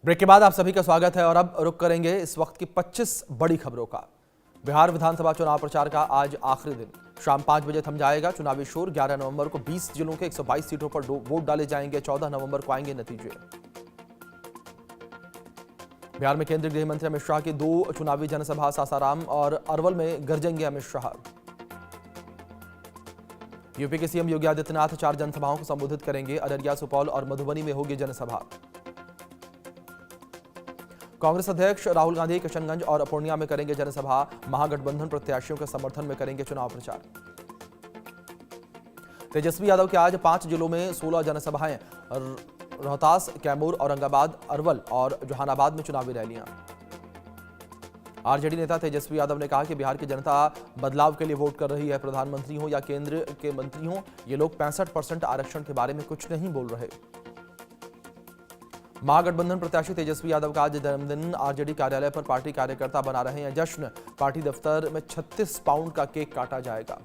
Break के बाद आप सभी का स्वागत है और अब रुक करेंगे इस वक्त की 25 बड़ी खबरों का। बिहार विधानसभा चुनाव प्रचार का आज आखिरी दिन। शाम 5 बजे थम जाएगा चुनावी शोर। 11 नवंबर को 20 जिलों के 122 सीटों पर वोट डाले जाएंगे। 14 नवंबर को आएंगे नतीजे। बिहार में केंद्रीय गृह मंत्री अमित शाह की 2 चुनावी जनसभा सासाराम और अरवल में गरजेंगे अमित शाह। यूपी के सीएम योगी आदित्यनाथ 4 जनसभाओं को संबोधित करेंगे। अररिया, सुपौल और मधुबनी में होगी जनसभा। कांग्रेस अध्यक्ष राहुल गांधी किशनगंज और पूर्णिया में करेंगे जनसभा। महागठबंधन प्रत्याशियों के समर्थन में करेंगे चुनाव प्रचार। तेजस्वी यादव के आज 5 जिलों में 16 जनसभाएं। रोहतास, कैमूर, औरंगाबाद, अरवल और जहानाबाद में चुनावी रैलियां। आरजेडी नेता तेजस्वी यादव ने कहा कि बिहार की जनता बदलाव के लिए वोट कर रही है। प्रधानमंत्री हो या केंद्र के मंत्री हो, ये लोग 65% आरक्षण के बारे में कुछ नहीं बोल रहे। महागठबंधन प्रत्याशी तेजस्वी यादव का आज जन्मदिन। आरजेडी कार्यालय पर पार्टी कार्यकर्ता बना रहे हैं जश्न। पार्टी दफ्तर में 36 पाउंड का केक काटा जाएगा।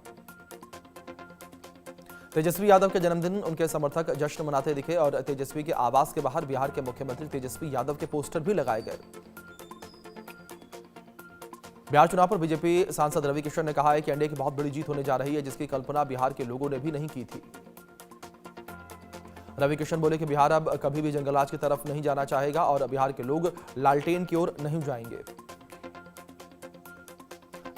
तेजस्वी यादव के जन्मदिन उनके समर्थक जश्न मनाते दिखे और तेजस्वी के आवास के बाहर बिहार के मुख्यमंत्री तेजस्वी यादव के पोस्टर भी लगाए गए। बिहार चुनाव पर बीजेपी सांसद रवि किशन ने कहा है कि एनडीए की बहुत बड़ी जीत होने जा रही है, जिसकी कल्पना बिहार के लोगों ने भी नहीं की थी। रवि किशन बोले कि बिहार अब कभी भी जंगलराज की तरफ नहीं जाना चाहेगा और बिहार के लोग लालटेन की ओर नहीं जाएंगे।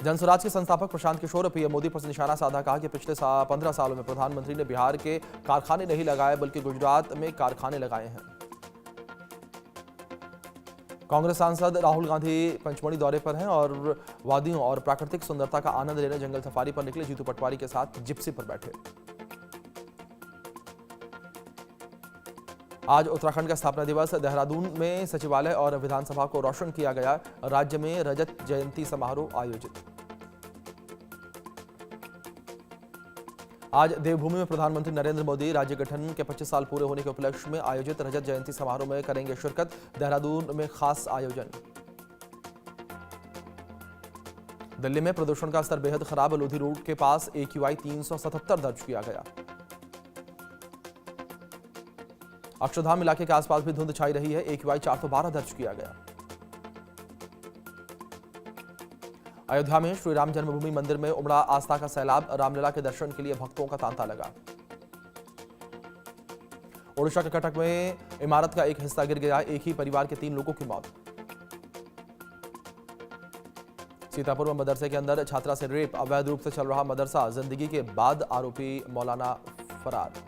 जनसुराज के संस्थापक प्रशांत किशोर पीएम मोदी पर निशाना साधा, कहा कि पिछले 15 सालों में प्रधानमंत्री ने बिहार के कारखाने नहीं लगाए बल्कि गुजरात में कारखाने लगाए हैं। कांग्रेस सांसद राहुल गांधी पंचमढ़ी दौरे पर हैं और वादियों और प्राकृतिक सुंदरता का आनंद लेने जंगल सफारी पर निकले। जीतू पटवारी के साथ जिप्सी पर बैठे। आज उत्तराखंड का स्थापना दिवस। देहरादून में सचिवालय और विधानसभा को रोशन किया गया। राज्य में रजत जयंती समारोह आयोजित। आज देवभूमि में प्रधानमंत्री नरेंद्र मोदी राज्य गठन के 25 साल पूरे होने के उपलक्ष्य में आयोजित रजत जयंती समारोह में करेंगे शिरकत। देहरादून में खास आयोजन। दिल्ली में प्रदूषण का स्तर बेहद खराब। लोधी रोड के पास AQI 377 दर्ज किया गया। अक्षरधाम इलाके के आसपास भी धुंध छाई रही है। AQI 412 दर्ज किया गया। अयोध्या में श्री राम जन्मभूमि मंदिर में उमड़ा आस्था का सैलाब। रामलला के दर्शन के लिए भक्तों का तांता लगा। ओडिशा के कटक में इमारत का एक हिस्सा गिर गया। एक ही परिवार के 3 लोगों की मौत। सीतापुर में मदरसे के अंदर छात्रा से रेप। अवैध रूप से चल रहा मदरसा। जिंदगी के बाद आरोपी मौलाना फरार।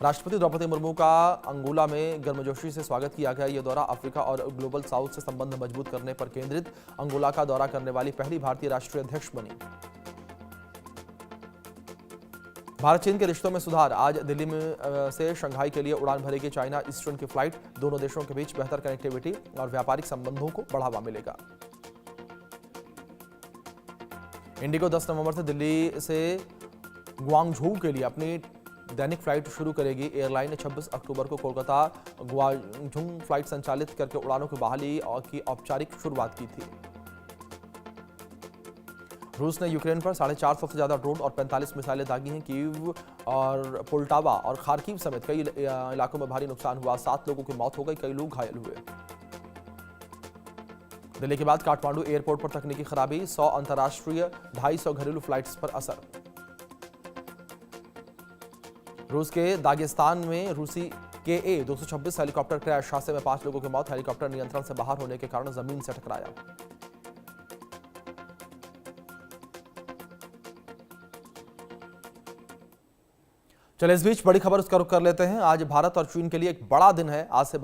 राष्ट्रपति द्रौपदी मुर्मू का अंगोला में गर्मजोशी से स्वागत किया गया। यह दौरा अफ्रीका और ग्लोबल साउथ से संबंध मजबूत करने पर केंद्रित। अंगोला का दौरा करने वाली पहली भारतीय राष्ट्रीय अध्यक्ष बनी। भारत चीन के रिश्तों में सुधार। आज दिल्ली में से शंघाई के लिए उड़ान भरेगी चाइना ईस्टर्न की फ्लाइट। दोनों देशों के बीच बेहतर कनेक्टिविटी और व्यापारिक संबंधों को बढ़ावा मिलेगा। इंडिगो 10 नवंबर से दिल्ली से ग्वांगझू के लिए अपनी दैनिक फ्लाइट शुरू करेगी। एयरलाइन ने 26 अक्टूबर को कोलकाता ग्वांगझू फ्लाइट संचालित करके उड़ानों की बहाली की औपचारिक शुरुआत की थी। रूस ने यूक्रेन पर 450 से ज्यादा ड्रोन और 45 मिसाइलें दागी हैं। कीव और पोल्टावा और खार्किव समेत कई इलाकों में भारी नुकसान हुआ। 7 लोगों की मौत हो गई, कई लोग घायल हुए। दिल्ली के बाद काठमांडू एयरपोर्ट पर तकनीकी खराबी। 100 अंतर्राष्ट्रीय, 250 घरेलू फ्लाइट्स पर असर। रूस के दागिस्तान में रूसी KA-226 हेलीकॉप्टर क्रैश। हादसे में 5 लोगों की मौत। हेलीकॉप्टर नियंत्रण से बाहर होने के कारण जमीन से टकराया। चलिए इस बीच बड़ी खबर उसका रुख कर लेते हैं। आज भारत और चीन के लिए एक बड़ा दिन है। आज से